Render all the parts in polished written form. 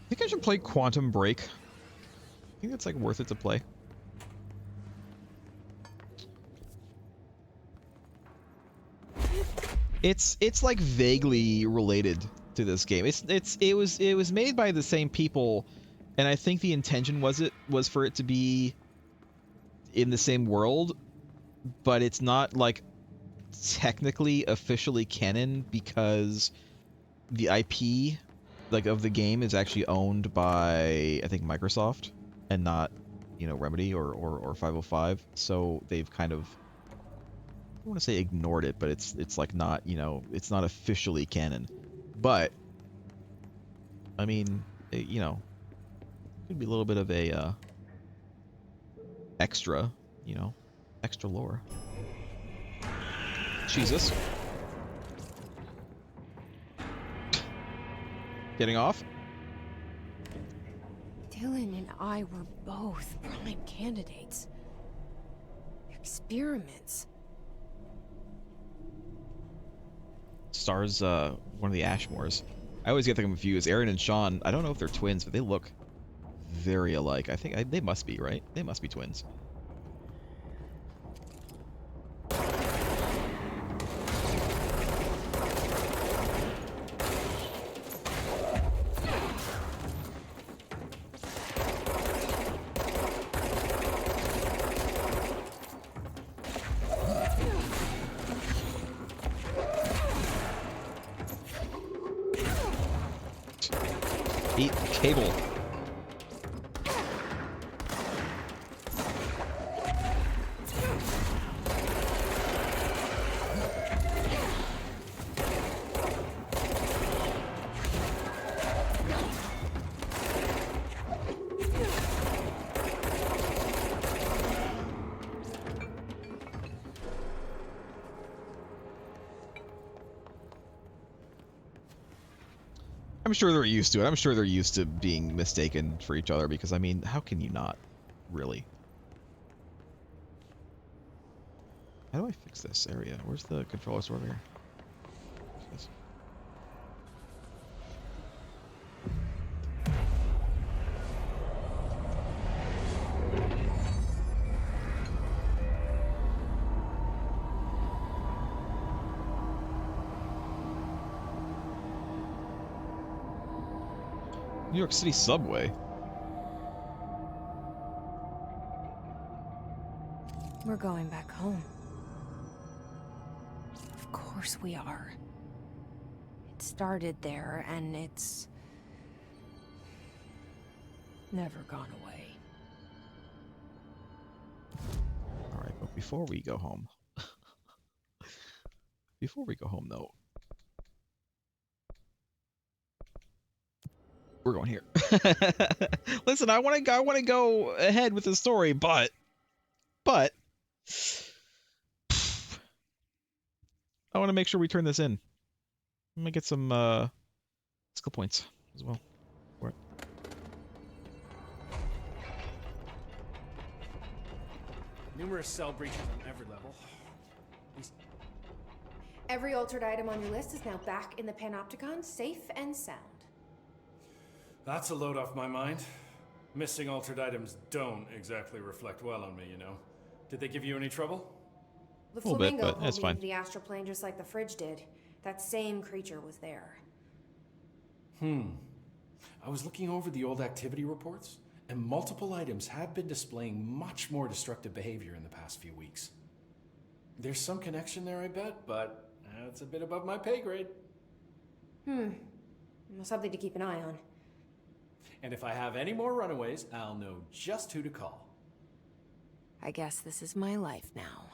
I think I should play Quantum Break. I think it's like worth it to play. It's like vaguely related to this game. It was made by the same people, and I think the intention was for it to be in the same world, but it's not like technically officially canon because the IP like of the game is actually owned by I think Microsoft and not, you know, Remedy or 505. So they've kind of, I don't want to say ignored it, but it's like not, you know, it's not officially canon. But I mean, you know, could be a little bit of a extra, you know, extra lore. Jesus. Getting off? Dylan and I were both prime candidates. Experiments. Star's one of the Ashmores. I always get them confused. Aaron and Sean, I don't know if they're twins, but they look very alike. I think they must be, right? They must be twins. Eat cable. I'm sure they're used to it. I'm sure they're used to being mistaken for each other because, I mean, how can you not, really? How do I fix this area? Where's the controller over here? New York City subway. We're going back home. Of course we are. It started there, and it's never gone away. Alright, but before we go home... before we go home, though... we're going here. Listen, I want to go ahead with the story, but I want to make sure we turn this in. I'm gonna get some skill points as well for it. Numerous cell breaches on every level. Every altered item on your list is now back in the Panopticon, safe and sound. That's a load off my mind. Missing altered items don't exactly reflect well on me, you know. Did they give you any trouble? The A little bit, flamingo but that's pulled me fine. into the astral plane just like the fridge did. That same creature was there. I was looking over the old activity reports, and multiple items have been displaying much more destructive behavior in the past few weeks. There's some connection there, I bet, but that's a bit above my pay grade. Something to keep an eye on. And if I have any more runaways, I'll know just who to call. I guess this is my life now.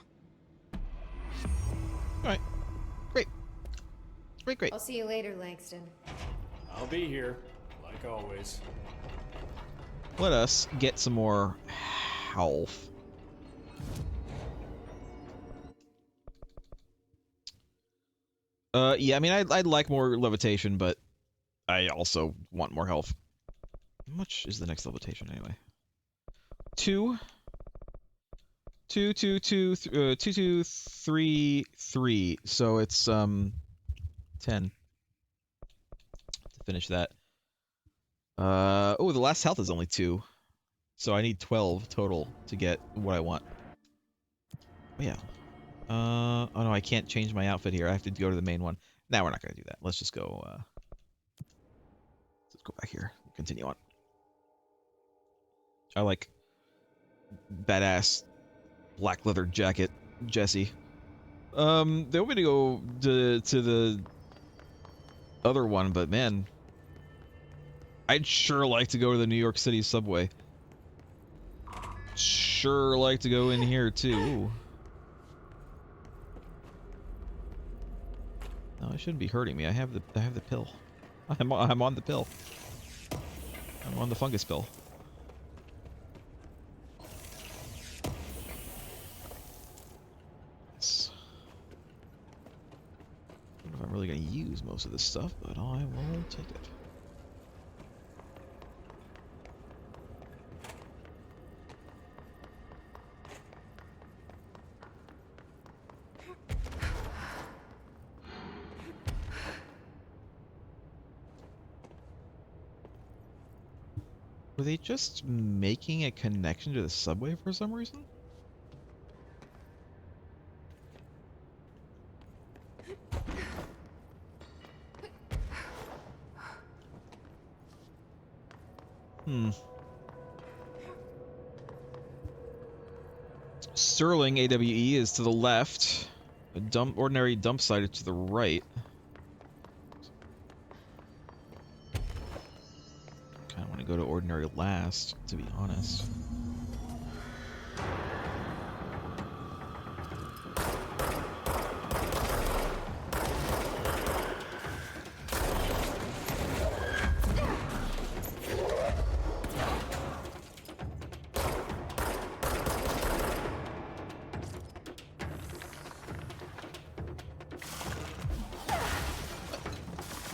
Alright. Great. Great. I'll see you later, Langston. I'll be here, like always. Let us get some more health. Yeah, I mean, I'd like more levitation, but I also want more health. How much is the next levitation anyway? 2, 2, 2, 2, 2, 2, 3, 3. So it's 10 to finish that. Oh, the last health is only 2. So I need 12 total to get what I want. Oh, yeah. Oh no, I can't change my outfit here. I have to go to the main one. Now we're not gonna do that. Let's just go, let's go back here. Continue on. I like badass black leather jacket, Jesse. They want me to go to the other one, but man, I'd sure like to go to the New York City subway. Sure like to go in here too. Ooh. No, it shouldn't be hurting me. I have the pill. I'm on the pill. I'm on the fungus pill. Yes. I don't know if I'm really gonna use most of this stuff, but I will take it. Were they just making a connection to the subway for some reason? Sterling AWE is to the left. A ordinary dump site is to the right. Kinda wanna go to ordinary last, to be honest.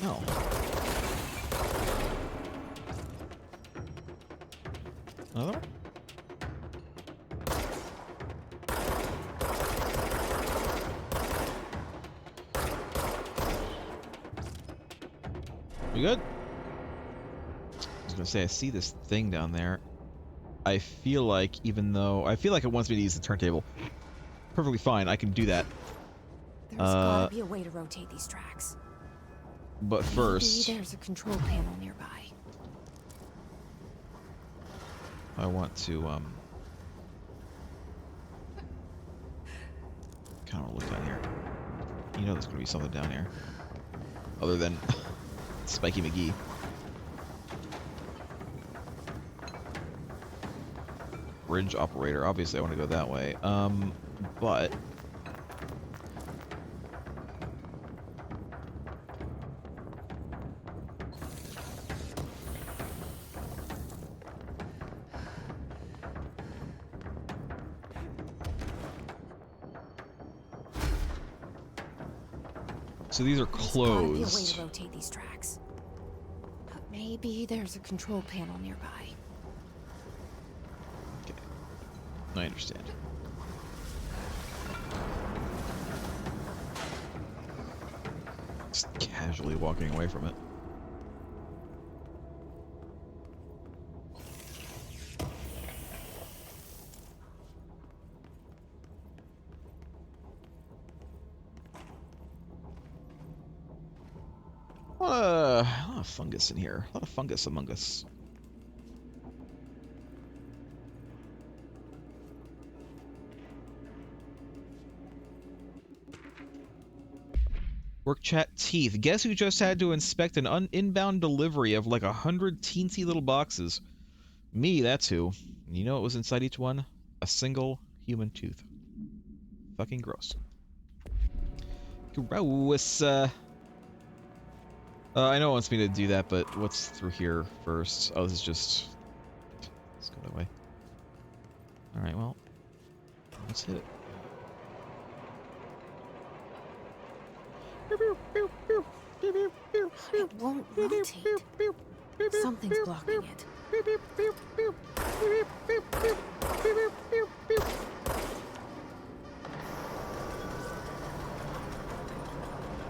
No. Another one? You good? I was gonna say, I see this thing down there. I feel like, even though... I feel like it wants me to use the turntable. Perfectly fine, I can do that. There's gotta be a way to rotate these tracks. But first... Maybe there's a control panel nearby. I want to, kind of look down here. You know there's gonna be something down here. Other than Spiky McGee. Bridge operator. Obviously I want to go that way. But... So these are closed. There's gotta be a way to rotate these tracks. But maybe there's a control panel nearby. Okay. I understand. Just casually walking away from it. A lot of fungus in here. A lot of fungus among us. Work chat teeth. Guess who just had to inspect an inbound delivery of like 100 teensy little boxes? Me, that's who. You know what was inside each one? A single human tooth. Fucking gross. Gross. I know it wants me to do that, but what's through here first? Oh, this is just... Let's go that way. Alright, well... Let's hit it. It won't rotate. Something's blocking it.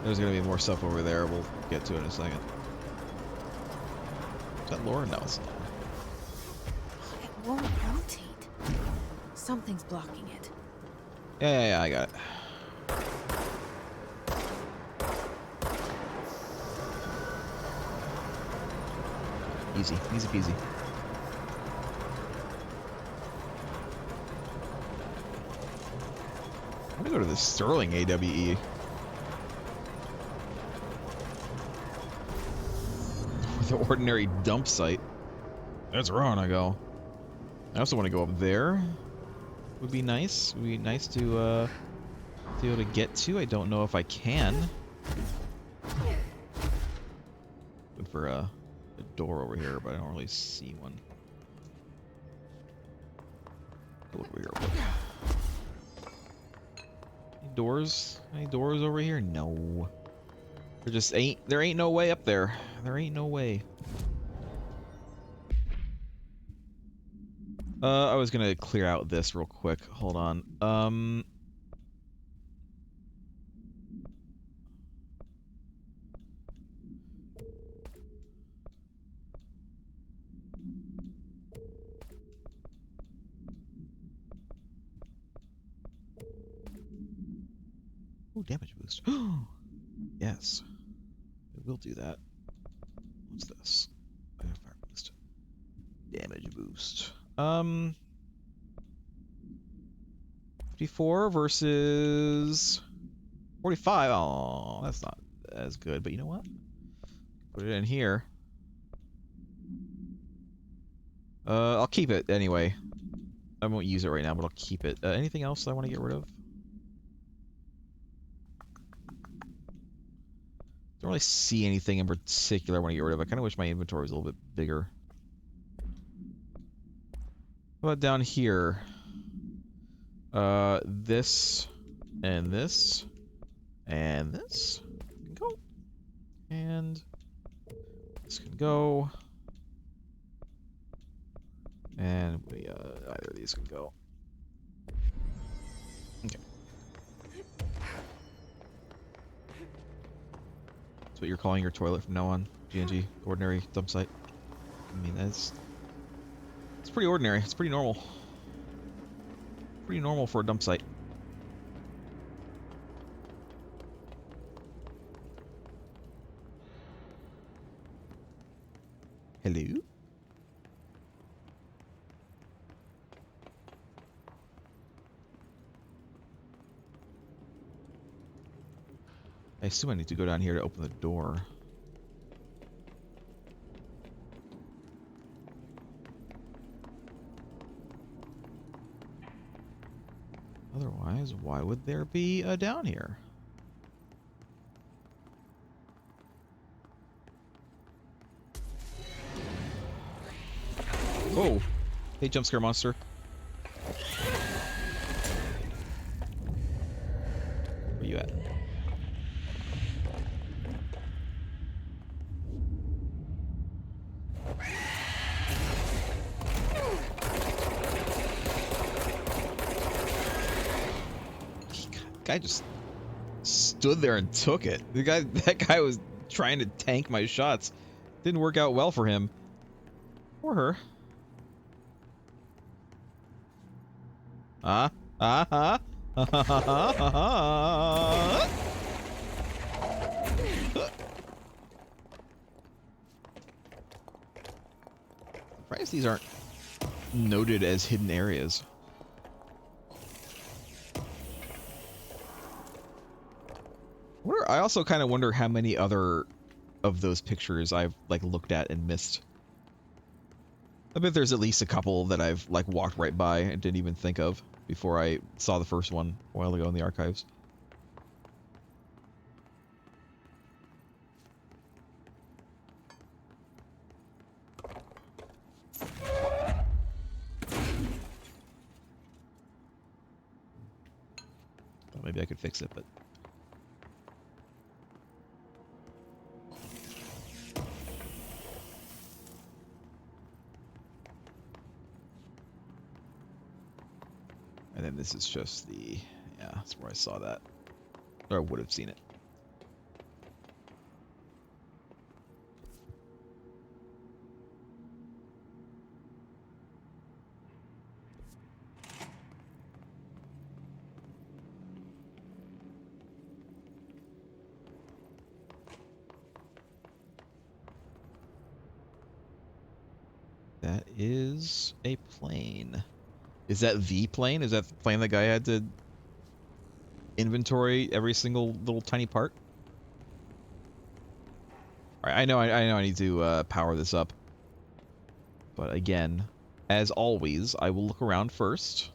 There's gonna be more stuff over there. We'll get to it in a second. Is that Laura? No, it's not. It won't rotate. Something's blocking it. Yeah, I got it. Easy peasy. I'm gonna go to the Sterling AWE. The ordinary dump site. That's where I wanna go. I also want to go up there. Would be nice. Would be nice to be able to get to. I don't know if I can. Look for a door over here, but I don't really see one. Go over here. Look. Any doors? Any doors over here? No. There just ain't. There ain't no way up there. There ain't no way. I was gonna clear out this real quick. Hold on. Oh, damage boost. Yes. It will do that. What's this? Fire boost. Damage boost. 54 versus 45. Oh, that's not as good, but you know what? Put it in here. I'll keep it anyway. I won't use it right now, but I'll keep it. Anything else I want to get rid of? Don't really see anything in particular I want to get rid of. I kind of wish my inventory was a little bit bigger. How about down here? This and this and this can go, and this can go, and either of these can go. Okay. That's what you're calling your toilet from now on, GNG, ordinary dump site. I mean, it's pretty ordinary. It's pretty normal. Pretty normal for a dump site. Hello? I assume I need to go down here to open the door. Otherwise, why would there be a down here? Oh! Hey, jump scare monster. Where you at? Guy just stood there and took it. That guy was trying to tank my shots. Didn't work out well for him. Or her. Surprised these aren't noted as hidden areas. I also kind of wonder how many other of those pictures I've like looked at and missed. I bet there's at least a couple that I've like walked right by and didn't even think of before I saw the first one a while ago in the archives. Thought maybe I could fix it, but and then this is just the, yeah, that's where I saw that. Or I would have seen it. That is a plane. Is that the plane? Is that the plane that guy had to inventory every single little tiny part? Alright, I know I need to power this up. But again, as always, I will look around first.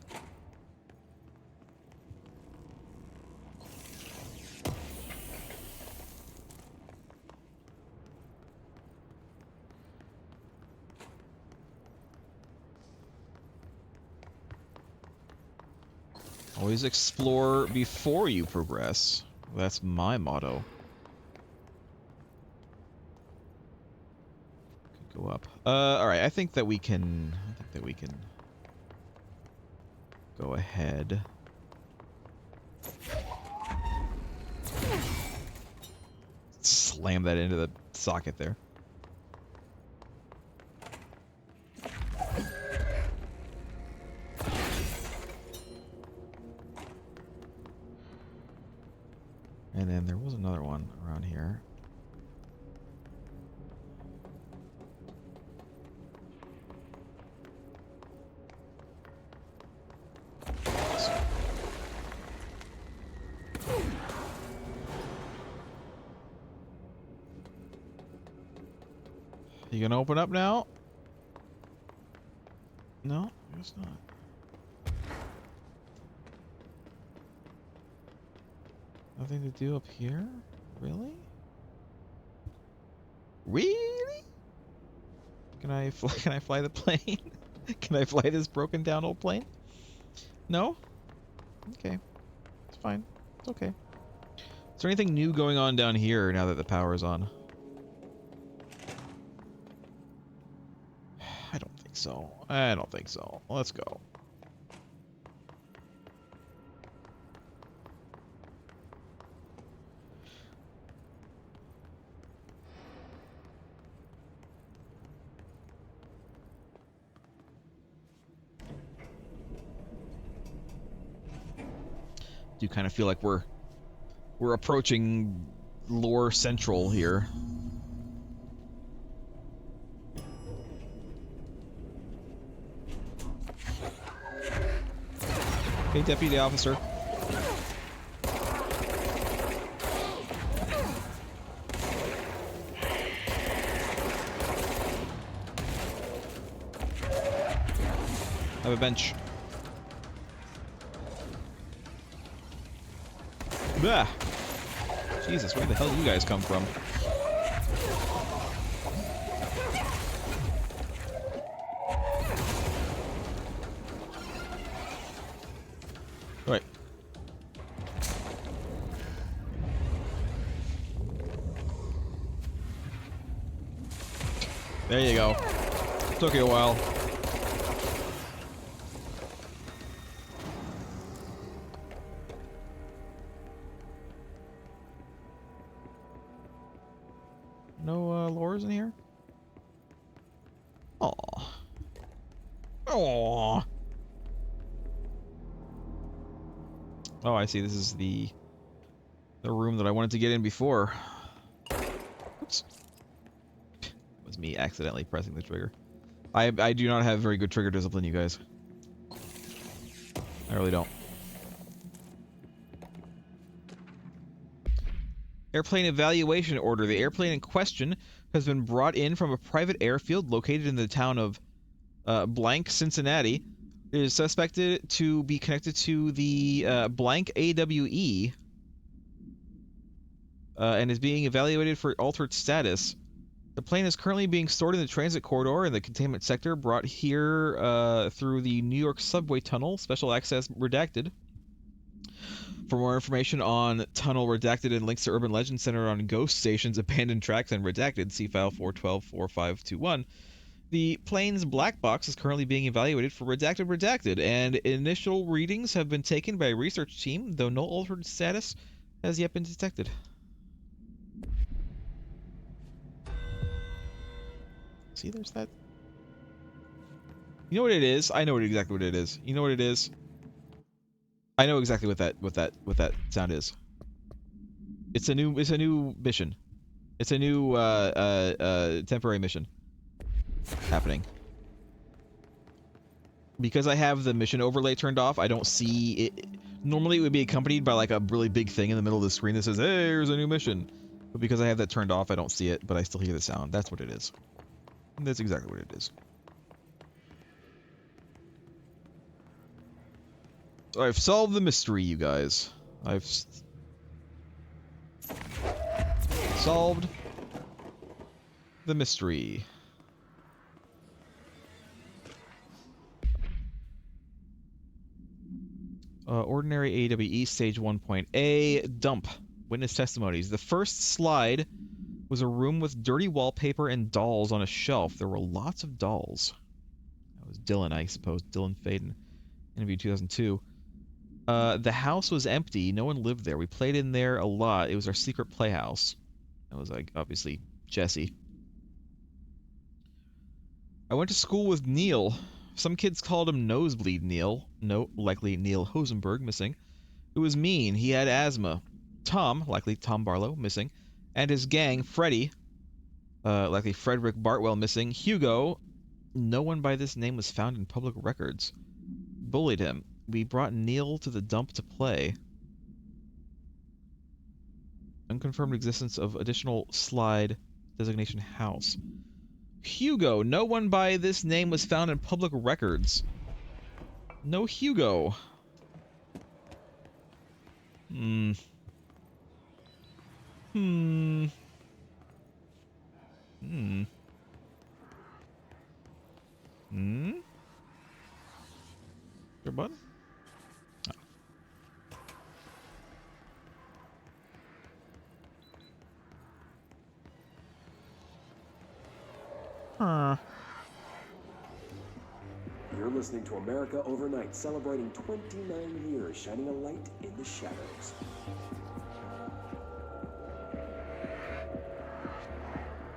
Always explore before you progress. That's my motto. Could go up. Alright, I think that we can go ahead. Slam that into the socket there. And then there was another one around here. You gonna open up now? No, I guess not. Nothing to do up here? Really? Really? Can I fly the plane? Can I fly this broken down old plane? No? Okay. It's fine. It's okay. Is there anything new going on down here now that the power is on? I don't think so. I don't think so. Let's go. Do kind of feel like we're approaching lore central here. Hey, deputy officer. I have a bench. Bah! Jesus, where the hell do you guys come from? Right. There you go. Took you a while. No lures in here? Aw. Aw. Oh, I see. This is the room that I wanted to get in before. Oops. It was me accidentally pressing the trigger. I do not have very good trigger discipline, you guys. I really don't. Airplane evaluation order. The airplane in question has been brought in from a private airfield located in the town of blank, Cincinnati. It is suspected to be connected to the blank AWE and is being evaluated for altered status. The plane is currently being stored in the transit corridor in the containment sector, brought here through the New York subway tunnel. Special access redacted. For more information on Tunnel Redacted and links to urban legends centered on ghost stations, abandoned tracks, and redacted, see file 412-4521. The plane's black box is currently being evaluated for redacted, and initial readings have been taken by a research team, though no altered status has yet been detected. See, there's that. You know what it is? I know exactly what it is. You know what it is? I know exactly what that sound is. It's a new mission. It's a new temporary mission happening. because I have the mission overlay turned off, I don't see it. Normally it would be accompanied by like a really big thing in the middle of the screen that says, hey, here's a new mission. But because I have that turned off, I don't see it, but I still hear the sound. That's what it is. That's exactly what it is. So I've solved the mystery, you guys. I've solved the mystery. Ordinary AWE Stage 1.A Dump. Witness testimonies. The first slide was a room with dirty wallpaper and dolls on a shelf. There were lots of dolls. That was Dylan, I suppose. Dylan Faden. Interview 2002. The house was empty. No one lived there. We played in there a lot. It was our secret playhouse. That was, like, obviously Jesse. I went to school with Neil. Some kids called him Nosebleed Neil. No, likely Neil Hosenberg, missing. Who was mean. He had asthma. Tom, likely Tom Barlow, missing. And his gang, Freddy, likely Frederick Bartwell, missing. Hugo, no one by this name was found in public records. Bullied him. We brought Neil to the dump to play. Unconfirmed existence of additional slide designation house. Hugo, no one by this name was found in public records. No Hugo. Hmm. Hmm. Hmm. Hmm? Your button? Huh. You're listening to America Overnight, celebrating 29 years, shining a light in the shadows.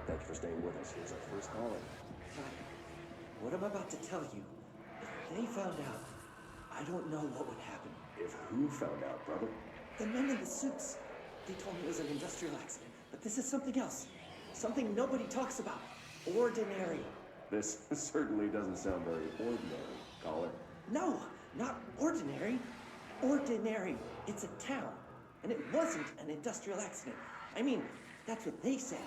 Thank you for staying with us. Here's our first caller. What I'm about to tell you, if they found out, I don't know what would happen. If who found out, brother? The men in the suits. They told me it was an industrial accident, but this is something else. Something nobody talks about. Ordinary. This certainly doesn't sound very ordinary, caller. No, not ordinary. Ordinary. It's a town. And it wasn't an industrial accident. I mean, that's what they say.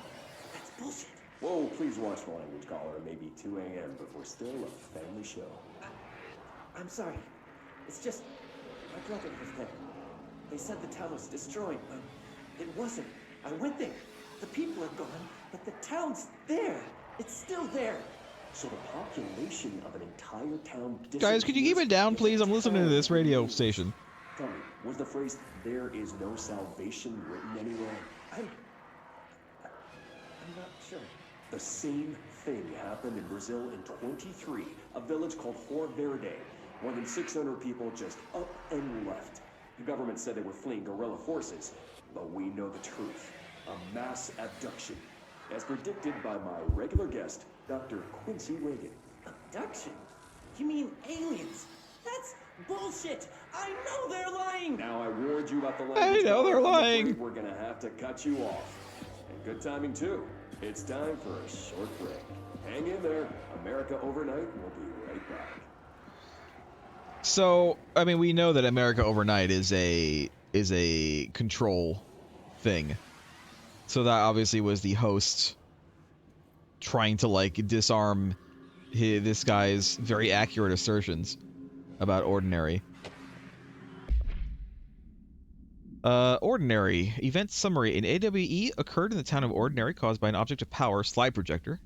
That's bullshit. Whoa, please watch the language, caller. It may be 2 a.m., but we're still a family show. I'm sorry. It's just, my brother was there. They said the town was destroyed, but it wasn't. I went there. The people are gone, but the town's there. It's still there. So the population of an entire town Guys, could you keep it down, please? I'm listening to this radio station. Tell me, was the phrase, there is no salvation, written anywhere? I'm not sure. The same thing happened in Brazil in 23, a village called Hor Verde. More than 600 people just up and left. The government said they were fleeing guerrilla forces, but we know the truth. A mass abduction, as predicted by my regular guest, Dr. Quincy Reagan. Abduction? You mean aliens? That's bullshit! I know they're lying! Now I warned you about the language. I know they're I'm lying. afraid we're gonna have to cut you off. And good timing too. It's time for a short break. Hang in there. America Overnight will be right back. So, I mean, we know that America Overnight is a control thing. So that obviously was the host trying to, like, disarm this guy's very accurate assertions about Ordinary. Ordinary. Event summary. An AWE occurred in the town of Ordinary caused by an object of power, slide projector.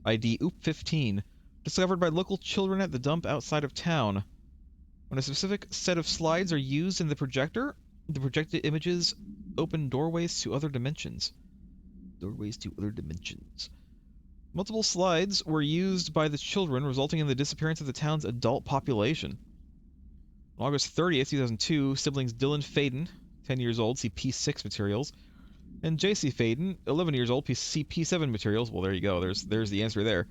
ID OOP-15. Discovered by local children at the dump outside of town. When a specific set of slides are used in the projector, the projected images open doorways to other dimensions. Doorways to other dimensions. Multiple slides were used by the children, resulting in the disappearance of the town's adult population. On August 30th, 2002, siblings Dylan Faden, 10 years old, see P6 materials, and JC Faden, 11 years old, see P7 materials. Well, there you go. There's the answer there.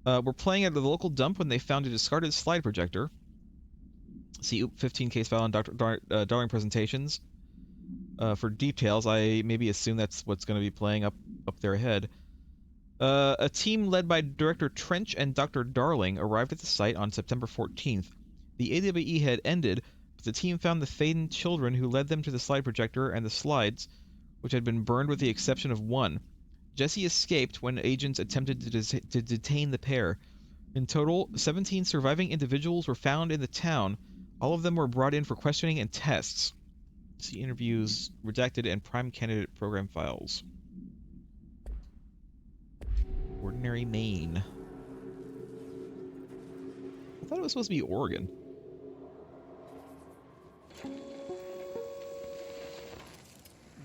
Were playing at the local dump when they found a discarded slide projector. See 15 case file on Darling Presentations. For details, I maybe assume that's what's going to be playing up there ahead. A team led by Director Trench and Dr. Darling arrived at the site on September 14th. The AWE had ended, but the team found the Faden children who led them to the slide projector and the slides, which had been burned with the exception of one. Jesse escaped when agents attempted to detain the pair. In total, 17 surviving individuals were found in the town. All of them were brought in for questioning and tests. See interviews, redacted, and prime candidate program files. Ordinary Maine. I thought it was supposed to be Oregon.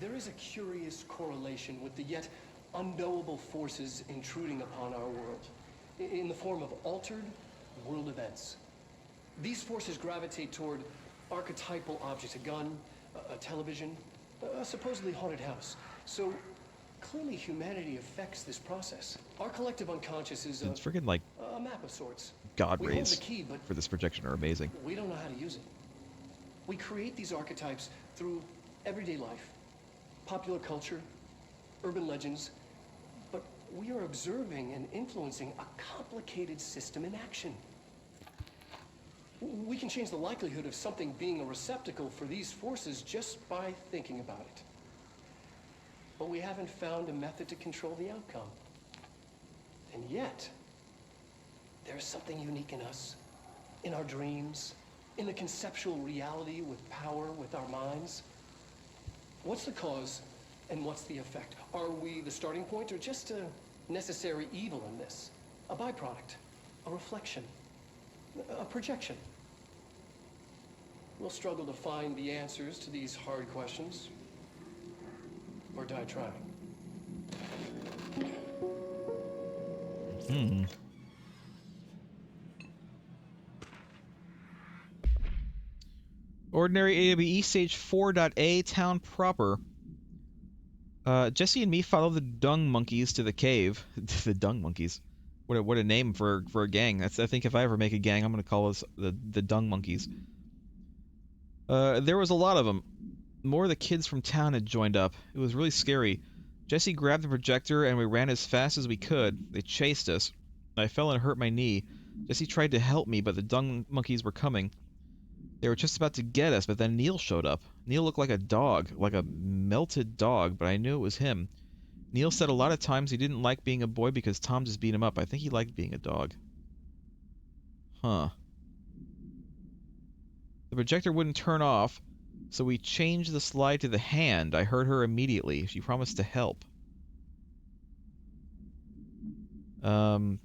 There is a curious correlation with the yet unknowable forces intruding upon our world, in the form of altered world events. These forces gravitate toward archetypal objects, a gun, a television, a supposedly haunted house. So clearly humanity affects this process. Our collective unconscious is It's freaking like a map of sorts. God We hold rays the key, but for this projection are amazing. we don't know how to use it. We create these archetypes through everyday life, popular culture, urban legends, but we are observing and influencing a complicated system in action. We can change the likelihood of something being a receptacle for these forces just by thinking about it. But we haven't found a method to control the outcome. And yet, there's something unique in us, in our dreams, in the conceptual reality with power with our minds. What's the cause and what's the effect? Are we the starting point or just a necessary evil in this? A byproduct, a reflection, a projection? We'll struggle to find the answers to these hard questions, or die trying. Ordinary AWE Stage 4.A Town Proper. Jesse and me follow the dung monkeys to the cave. The dung monkeys. What a name for a gang. I think if I ever make a gang, I'm gonna call us the dung monkeys. There was a lot of them. More of the kids from town had joined up. It was really scary. Jesse grabbed the projector and we ran as fast as we could. They chased us. I fell and hurt my knee. Jesse tried to help me, but the dung monkeys were coming. They were just about to get us, but then Neil showed up. Neil looked like a dog, like a melted dog, but I knew it was him. Neil said a lot of times he didn't like being a boy because Tom just beat him up. I think he liked being a dog. Huh. The projector wouldn't turn off, so we changed the slide to the hand. I heard her immediately. She promised to help. Like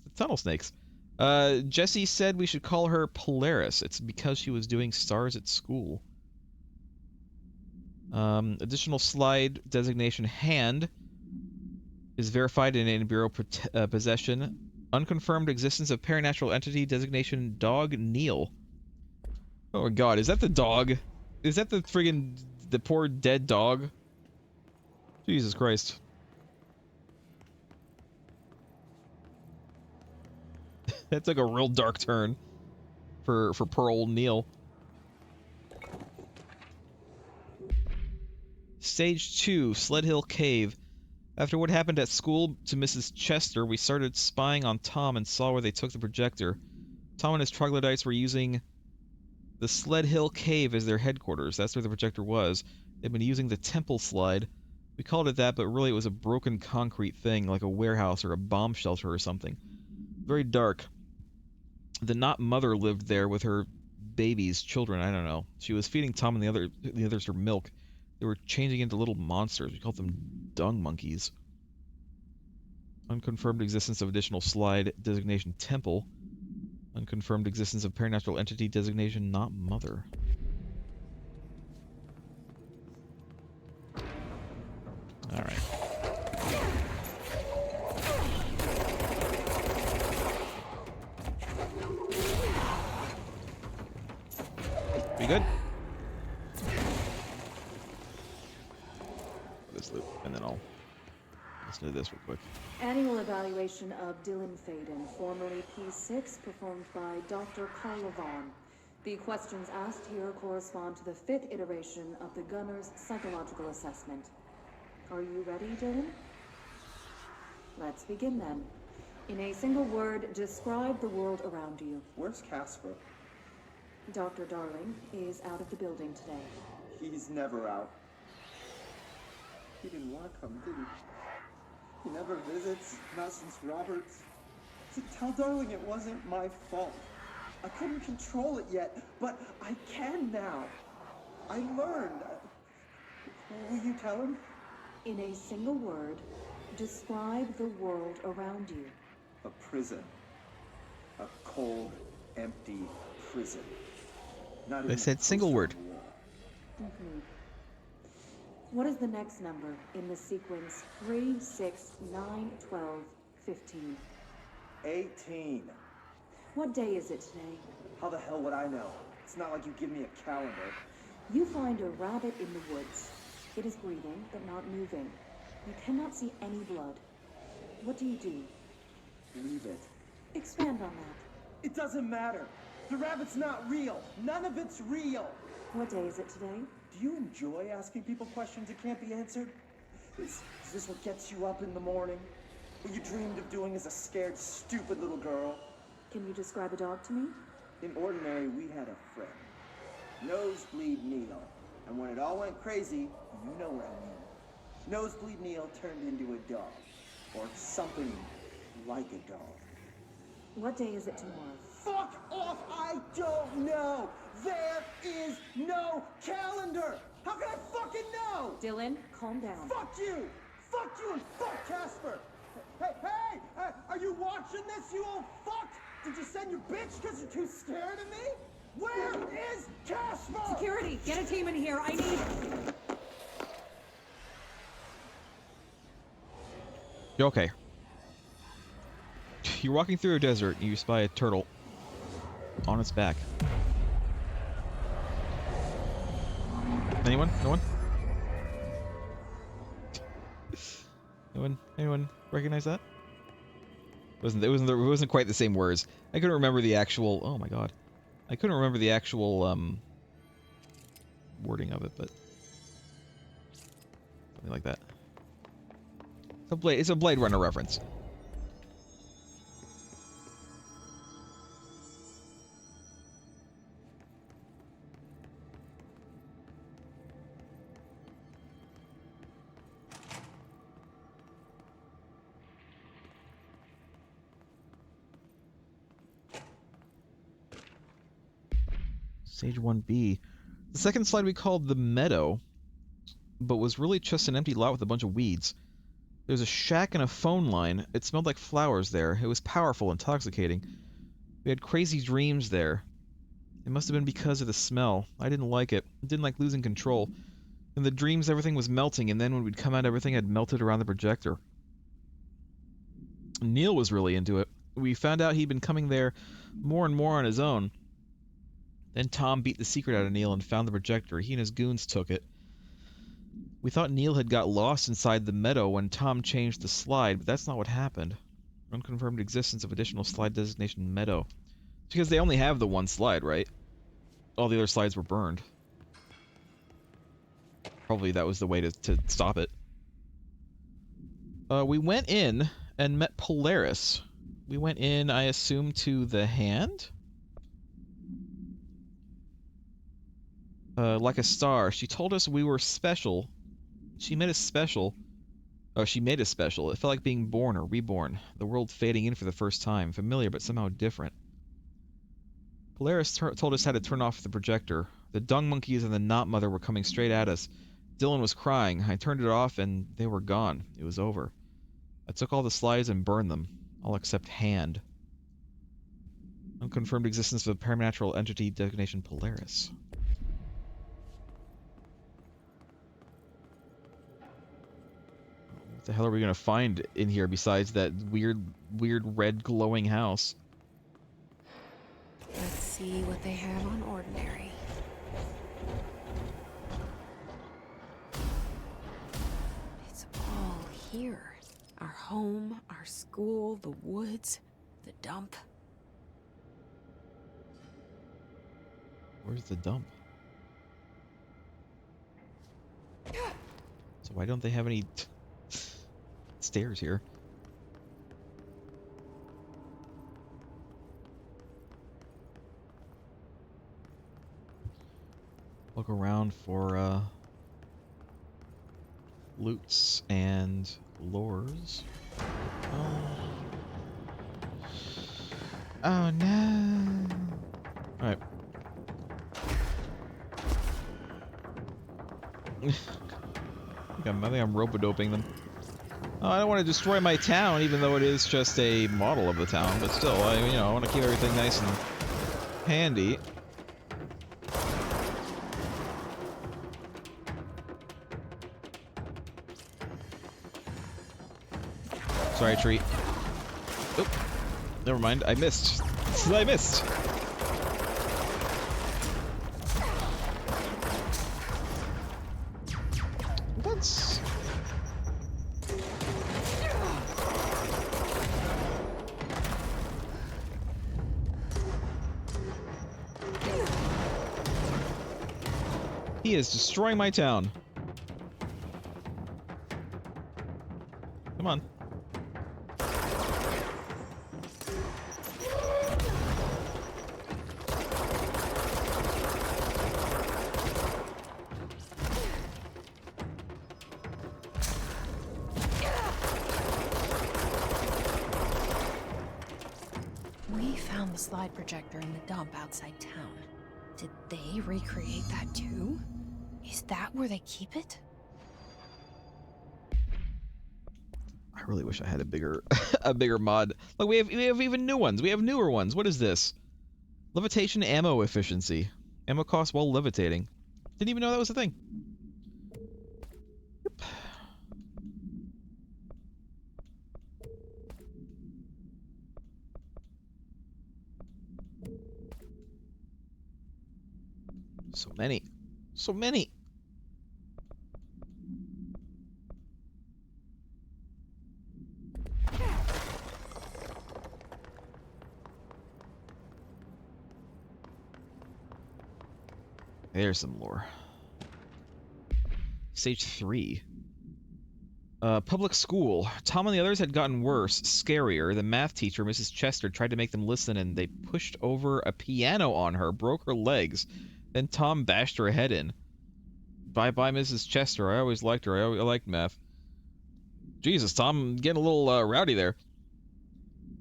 the tunnel snakes. Jesse said we should call her Polaris. It's because she was doing stars at school. Additional slide designation hand is verified in Bureau possession. Unconfirmed existence of paranatural entity designation dog Neil. Oh my god, is that the dog? Is that the friggin' the poor dead dog? Jesus Christ. That took a real dark turn for poor old Neil. Stage 2, Sled Hill Cave. After what happened at school to Mrs. Chester, we started spying on Tom and saw where they took the projector. Tom and his troglodytes were using the Sled Hill Cave as their headquarters. That's where the projector was. They'd been using the temple slide. We called it that, but really it was a broken concrete thing, like a warehouse or a bomb shelter or something. Very dark. The not mother lived there with her babies, children, I don't know. She was feeding Tom and the others her milk. They were changing into little monsters. We called them dung monkeys. Unconfirmed existence of additional slide designation temple. Unconfirmed existence of paranatural entity designation not mother. Alright. We good? This loop, and then I'll listen to this real quick. Annual evaluation of Dylan Faden, formerly P6, performed by Dr. Carla Vaughn. The questions asked here correspond to the 5th iteration of the Gunner's psychological assessment. Are you ready, Dylan? Let's begin then. In a single word, describe the world around you. Where's Casper? Dr. Darling is out of the building today. He's never out. He didn't want to come, did he? He never visits, not since Robert's. See, tell Darling it wasn't my fault. I couldn't control it yet, but I can now. I learned. Will you tell him? In a single word, describe the world around you. A prison. A cold, empty prison. Not They even said a single poster word. on the wall. Mm-hmm. What is the next number in the sequence 3, 6, 9, 12, 15? 18. What day is it today? How the hell would I know? It's not like you give me a calendar. You find a rabbit in the woods. It is breathing, but not moving. You cannot see any blood. What do you do? Leave it. Expand on that. It doesn't matter. The rabbit's not real. None of it's real. What day is it today? Do you enjoy asking people questions that can't be answered? Is this what gets you up in the morning? What you dreamed of doing as a scared, stupid little girl? Can you describe a dog to me? In ordinary, we had a friend. Nosebleed Neil. And when it all went crazy, you know what I mean. Nosebleed Neil turned into a dog. Or something like a dog. What day is it tomorrow? Fuck off! I don't know! There is no calendar! How can I fucking know? Dylan, calm down. Fuck you! Fuck you and fuck Casper! Hey! Are you watching this, you old fuck? Did you send your bitch because you're too scared of me? Where is Casper? Security, get a team in here. I need... You're okay. You're walking through a desert and you spy a turtle on its back. Anyone? No one? Anyone recognize that? It wasn't quite the same words. I couldn't remember the actual. Oh my god, I couldn't remember the actual wording of it, but something like that. It's a Blade Runner reference. Stage 1B. The second slide we called the Meadow, but was really just an empty lot with a bunch of weeds. There was a shack and a phone line. It smelled like flowers there. It was powerful, intoxicating. We had crazy dreams there. It must have been because of the smell. I didn't like it. I didn't like losing control. In the dreams, everything was melting, and then when we'd come out, everything had melted around the projector. Neil was really into it. We found out he'd been coming there more and more on his own. Then Tom beat the secret out of Neil and found the projector. He and his goons took it. We thought Neil had got lost inside the meadow when Tom changed the slide, but that's not what happened. Unconfirmed existence of additional slide designation Meadow. It's because they only have the one slide, right? All the other slides were burned. Probably that was the way to stop it. We went in and met Polaris. We went in, I assume, to the hand? Like a star. She told us we were special. She made us special. Oh, she made us special. It felt like being born or reborn. The world fading in for the first time. Familiar, but somehow different. Polaris told us how to turn off the projector. The dung monkeys and the knot mother were coming straight at us. Dylan was crying. I turned it off and they were gone. It was over. I took all the slides and burned them. All except hand. Unconfirmed existence of a paranatural entity designation Polaris. What the hell are we gonna find in here besides that weird red glowing house? Let's see what they have on Ordinary. It's all here. Our home, our school, the woods, the dump. Where's the dump? So why don't they have any stairs here? look around for loots and lures. Oh no! Alright. I think I'm rope-a-doping them. Oh, I don't want to destroy my town, even though it is just a model of the town, but still, I want to keep everything nice and handy. Sorry, tree. Oop. Never mind, I missed. I missed! That's... He is destroying my town. Come on. We found the slide projector in the dump outside town. Did they recreate that too? Is that where they keep it? I really wish I had a bigger a bigger mod. Look, we have even new ones. We have newer ones. What is this? Levitation ammo efficiency. Ammo costs while levitating. Didn't even know that was a thing. Yep. So many. So many. There's some lore. Stage 3. Public school. Tom and the others had gotten worse, scarier. The math teacher, Mrs. Chester, tried to make them listen, and they pushed over a piano on her, broke her legs. Then Tom bashed her head in. Bye-bye, Mrs. Chester. I always liked her. I liked math. Jesus, Tom, getting a little rowdy there.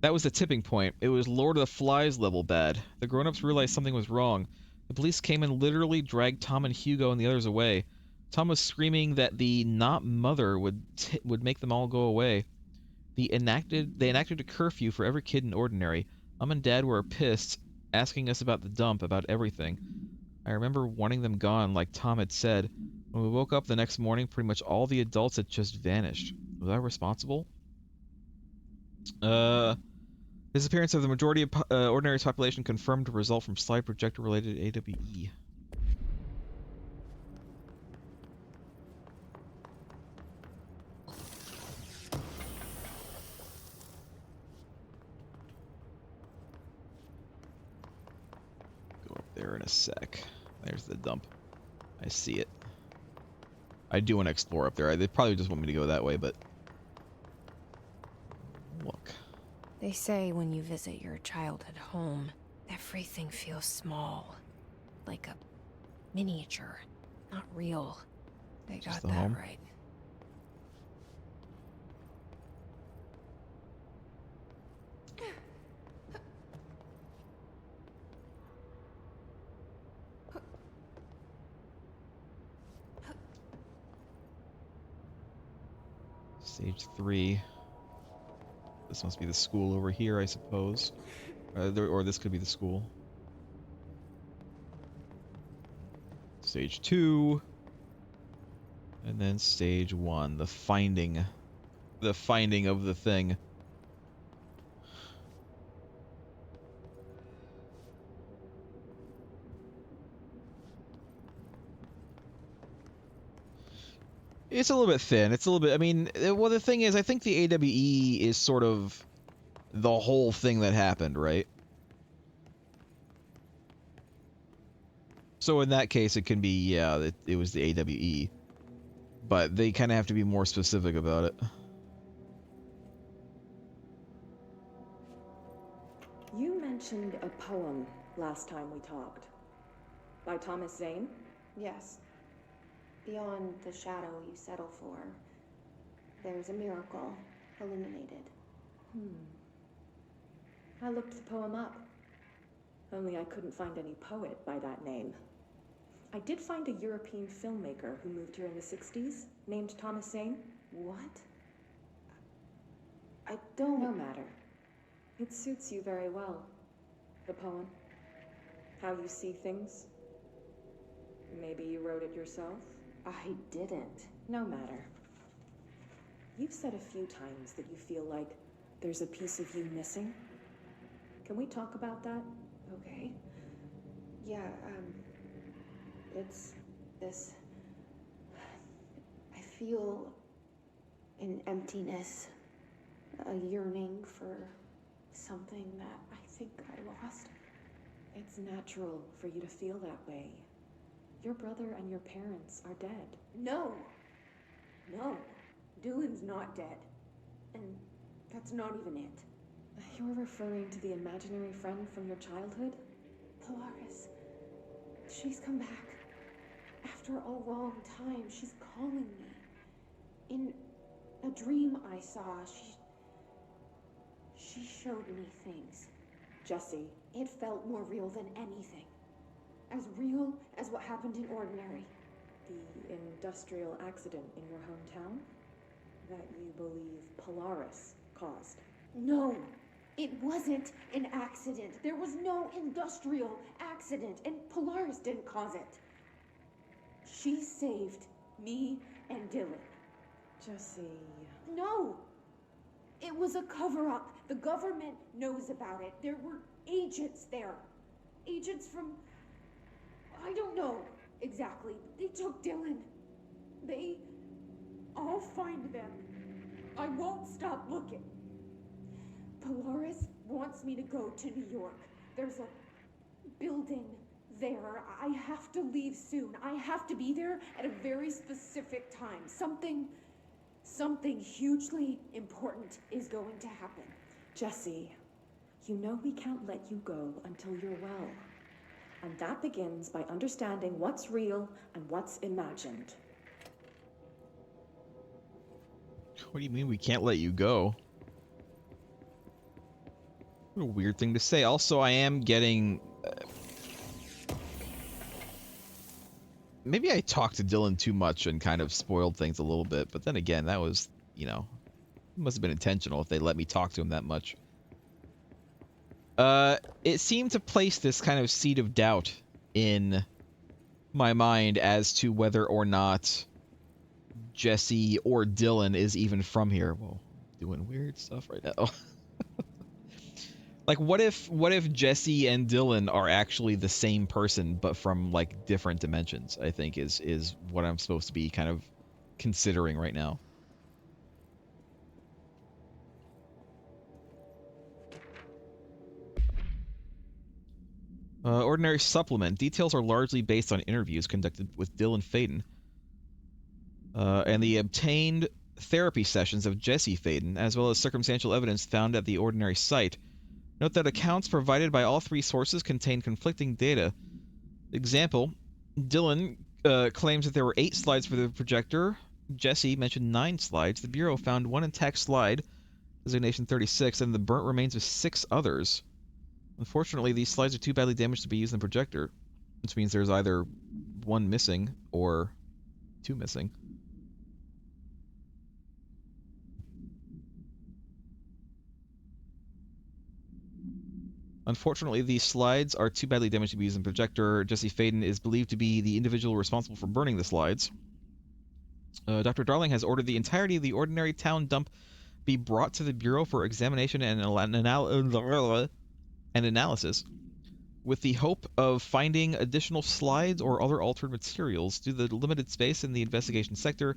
That was the tipping point. It was Lord of the Flies level bad. The grown-ups realized something was wrong. The police came and literally dragged Tom and Hugo and the others away. Tom was screaming that the not mother would make them all go away. They enacted a curfew for every kid in Ordinary. Mom and Dad were pissed, asking us about the dump, about everything. I remember wanting them gone, like Tom had said. When we woke up the next morning, pretty much all the adults had just vanished. Was I responsible? Disappearance of the majority of Ordinary's population confirmed to result from slide projector-related AWE. Go up there in a sec. There's the dump. I see it. I do want to explore up there. They probably just want me to go that way, but... Look. They say when you visit your childhood home, everything feels small. Like a miniature, not real. They got that home? right. Stage 3. This must be the school over here, I suppose. Or this could be the school. Stage 2. And then stage 1. The finding of the thing. It's a little bit thin. It's a little bit... I mean, well, the thing is, I think the AWE is sort of the whole thing that happened, right? So in that case, it can be, yeah, it was the AWE. But they kind of have to be more specific about it. You mentioned a poem last time we talked. By Thomas Zane? Yes. Beyond the shadow you settle for, there's a miracle illuminated. I looked the poem up. Only I couldn't find any poet by that name. I did find a European filmmaker who moved here in the 60s, named Thomas Zane. What? I don't... No matter. It suits you very well. The poem. How you see things. Maybe you wrote it yourself? I didn't. No matter. You've said a few times that you feel like there's a piece of you missing. Can we talk about that? Okay. Yeah, it's this... I feel an emptiness, a yearning for something that I think I lost. It's natural for you to feel that way. Your brother and your parents are dead. No! No. Dylan's not dead. And that's not even it. You're referring to the imaginary friend from your childhood? Polaris. She's come back. After a long time, she's calling me. In a dream I saw, she showed me things. Jesse. It felt more real than anything. As real as what happened in Ordinary. The industrial accident in your hometown? That you believe Polaris caused? No! It wasn't an accident. There was no industrial accident, and Polaris didn't cause it. She saved me and Dylan. Jesse... No! It was a cover-up. The government knows about it. There were agents there. Agents from... I don't know exactly. They took Dylan. I'll find them. I won't stop looking. Polaris wants me to go to New York. There's a building there. I have to leave soon. I have to be there at a very specific time. Something hugely important is going to happen. Jesse, you know we can't let you go until you're well. And that begins by understanding what's real and what's imagined. What do you mean we can't let you go? What a weird thing to say. Also, I am getting... maybe I talked to Dylan too much and kind of spoiled things a little bit, but then again, that was, you know, it must have been intentional if they let me talk to him that much. It seemed to place this kind of seed of doubt in my mind as to whether or not Jesse or Dylan is even from here. Whoa, doing weird stuff right now. Like, what if Jesse and Dylan are actually the same person, but from, like, different dimensions, I think is what I'm supposed to be kind of considering right now. Ordinary supplement. Details are largely based on interviews conducted with Dylan Faden. And the obtained therapy sessions of Jesse Faden, as well as circumstantial evidence found at the Ordinary site. Note that accounts provided by all three sources contain conflicting data. Example, Dylan claims that there were 8 slides for the projector. Jesse mentioned 9 slides. The Bureau found 1 intact slide, designation 36, and the burnt remains of 6 others. Unfortunately, these slides are too badly damaged to be used in the projector, which means there's either 1 missing or 2 missing. Unfortunately, these slides are too badly damaged to be used in the projector. Jesse Faden is believed to be the individual responsible for burning the slides. Dr. Darling has ordered the entirety of the Ordinary town dump be brought to the Bureau for examination and analysis, with the hope of finding additional slides or other altered materials. Due to the limited space in the investigation sector,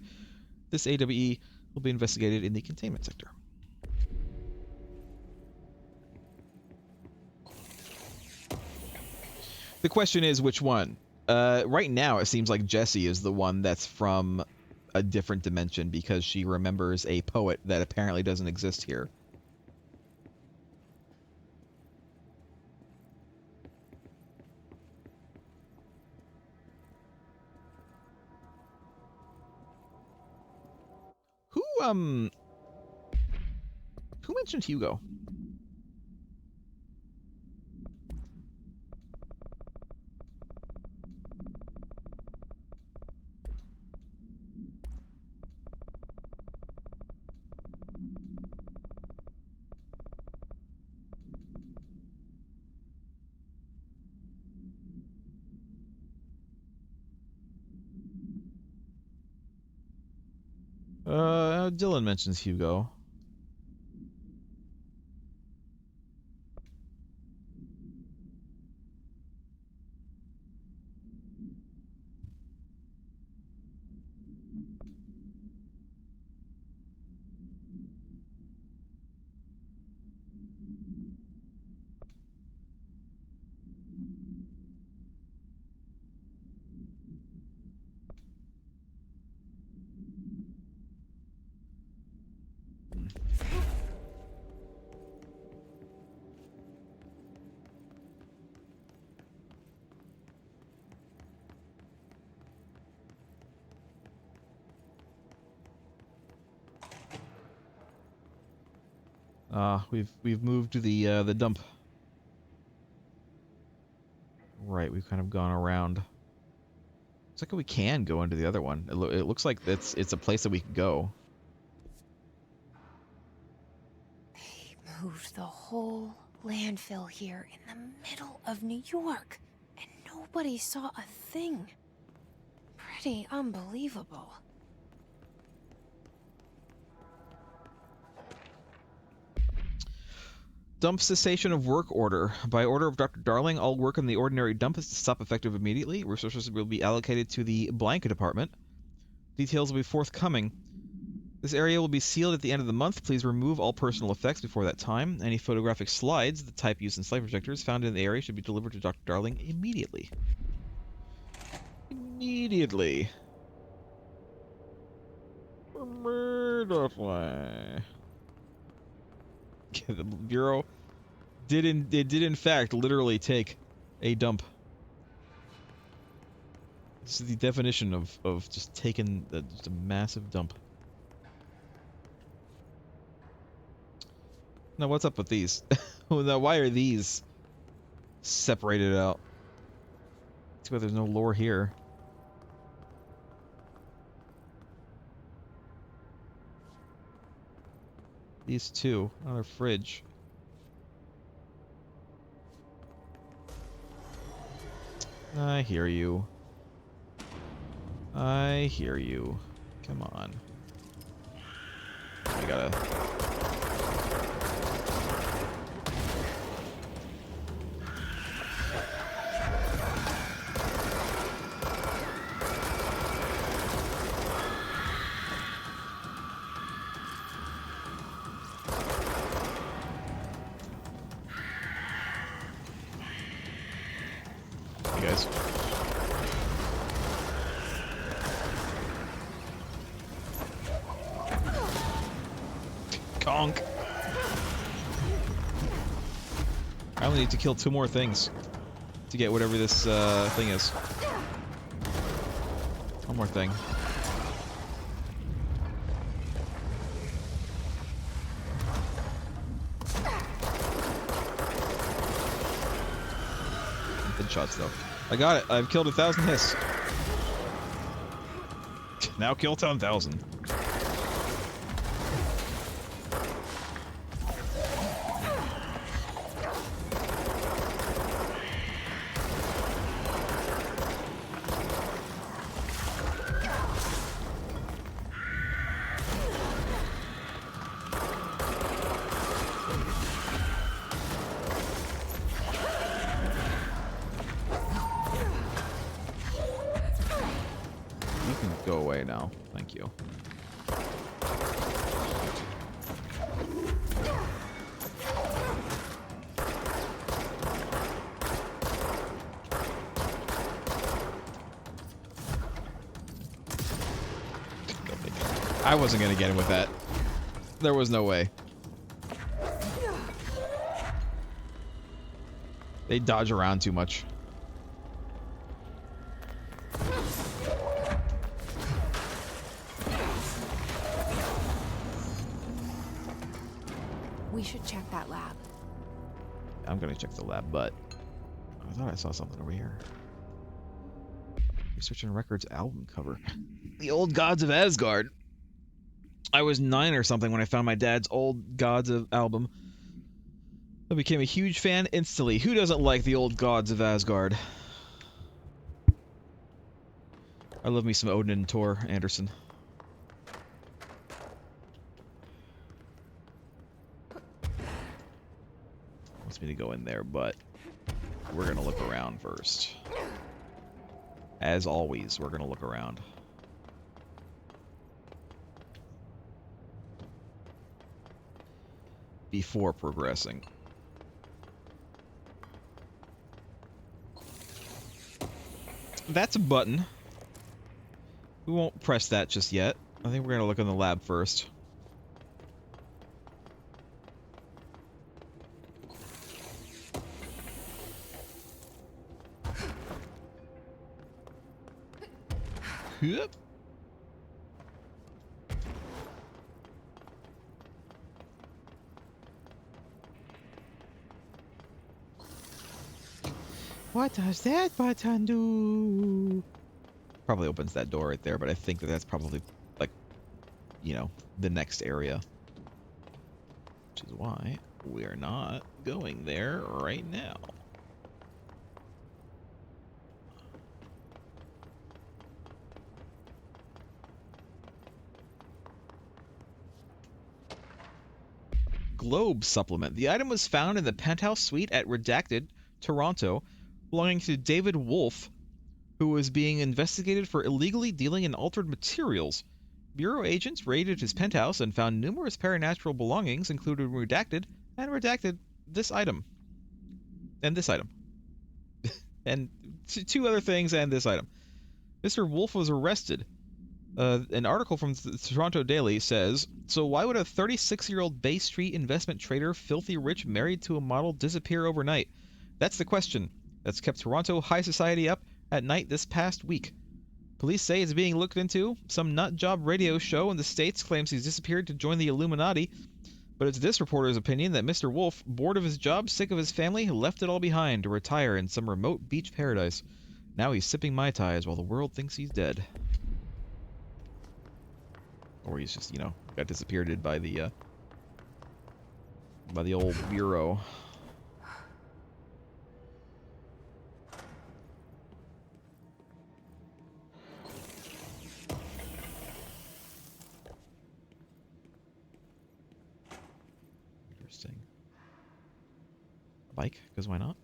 this AWE will be investigated in the containment sector. The question is, which one? Right now, it seems like Jessie is the one that's from a different dimension because she remembers a poet that apparently doesn't exist here. who mentioned Hugo? Dylan mentions Hugo. We've moved to the dump. Right, we've kind of gone around. Looks like we can go into the other one. It looks like it's a place that we can go. They moved the whole landfill here in the middle of New York, and nobody saw a thing. Pretty unbelievable. Dump cessation of work order. By order of Dr. Darling, all work on the ordinary dump is to stop effective immediately. Resources will be allocated to the blanket department. Details will be forthcoming. This area will be sealed at the end of the month. Please remove all personal effects before that time. Any photographic slides, the type used in slide projectors, found in the area should be delivered to Dr. Darling immediately. Immediately. Immediately. The Bureau did in fact literally take a dump. This is the definition of just taking just a massive dump. Now what's up with these? Now why are these separated out? Too bad there's no lore here. These two, another fridge. I hear you. I hear you. Come on. I gotta... Guys. Conk. I only need to kill 2 more things to get whatever this thing is. 1 more thing. Good shots though. I got it. I've killed 1,000 hiss. Now kill 10,000. Go away now. Thank you. I wasn't gonna get him with that. There was no way. They dodge around too much. I'm gonna check the lab, but I thought I saw something over here. Research and Records album cover. The Old Gods of Asgard. I was 9 or something when I found my dad's Old Gods of album. I became a huge fan instantly. Who doesn't like the Old Gods of Asgard? I love me some Odin and Thor Anderson. Wants me to go in there, but we're gonna look around first. As always, we're gonna look around. Before progressing. That's a button. We won't press that just yet. I think we're gonna look in the lab first. Yep. What does that button do? Probably opens that door right there, but I think that that's probably, like, you know, the next area. Which is why we are not going there right now. Globe supplement. The item was found in the penthouse suite at Redacted, Toronto, belonging to David Wolf, who was being investigated for illegally dealing in altered materials. Bureau agents raided his penthouse and found numerous paranatural belongings, including redacted this item. And this item. And two other things and this item. Mr. Wolf was arrested. An article from the Toronto Daily says, so why would a 36-year-old Bay Street investment trader, filthy rich, married to a model disappear overnight? That's the question that's kept Toronto high society up at night this past week. Police say it's being looked into. Some nut job radio show in the States claims he's disappeared to join the Illuminati. But it's this reporter's opinion that Mr. Wolf, bored of his job, sick of his family, left it all behind to retire in some remote beach paradise. Now he's sipping Mai Tais while the world thinks he's dead. Or he's just, you know, got disappeared by the old bureau. Interesting. Bike, because why not?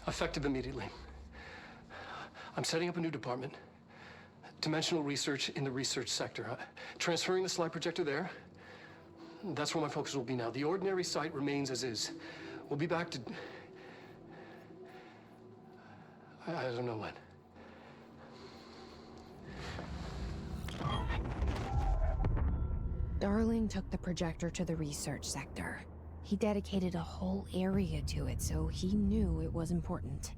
Effective immediately. I'm setting up a new department. Dimensional research in the research sector. Transferring the slide projector there. That's where my focus will be now. The ordinary site remains as is. We'll be back to... I don't know when. Darling took the projector to the research sector. He dedicated a whole area to it, so he knew it was important.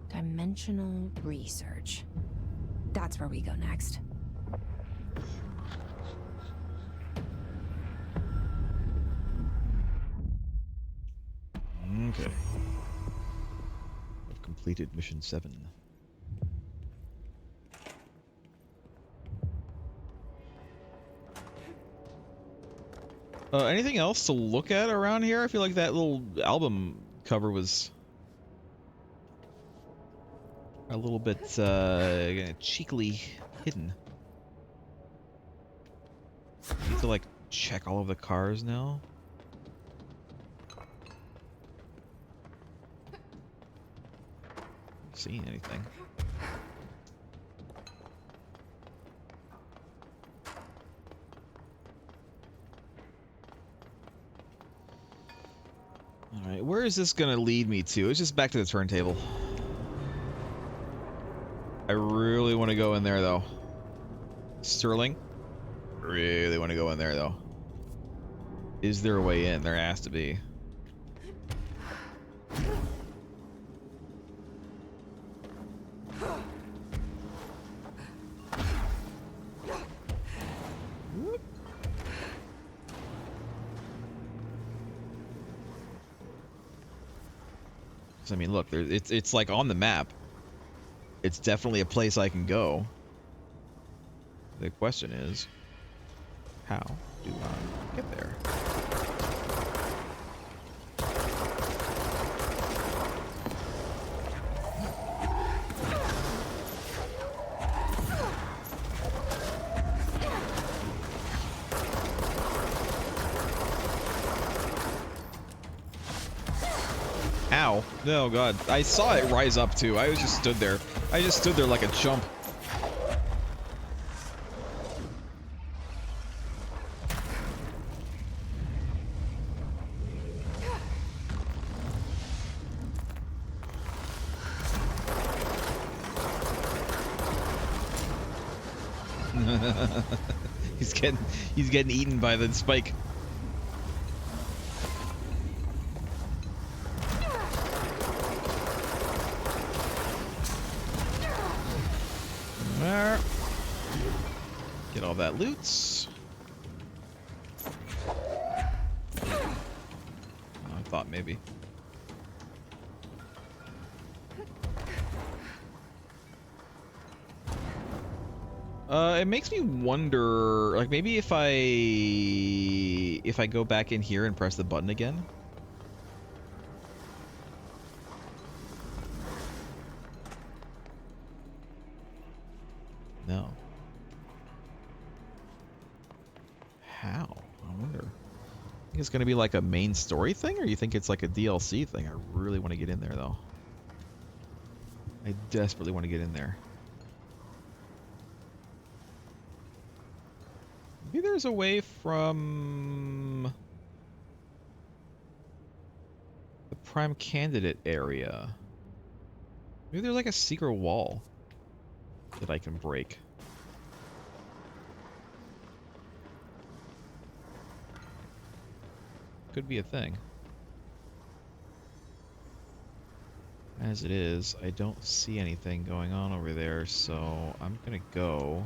Dimensional research. That's where we go next. Okay. I've completed mission 7. Anything else to look at around here? I feel like that little album cover was a little bit cheekily hidden. Need to like check all of the cars now. Not seeing anything. Alright, where is this gonna lead me to? It's just back to the turntable. I really want to go in there, though. Sterling? Really want to go in there, though. Is there a way in? There has to be. I mean, look, it's like on the map. It's definitely a place I can go. The question is, how do I get there? Ow. No, God. I saw it rise up, too. I just stood there. I just stood there like a chump. He's getting eaten by the spike. Get all that loot. I thought maybe. It makes me wonder, like maybe if I go back in here and press the button again. No. How? I wonder. Think it's gonna be like a main story thing, or you think it's like a DLC thing? I really want to get in there though. I desperately want to get in there. Maybe there's a way from the prime candidate area. Maybe there's like a secret wall that I can break. Could be a thing. As it is, I don't see anything going on over there, so I'm gonna go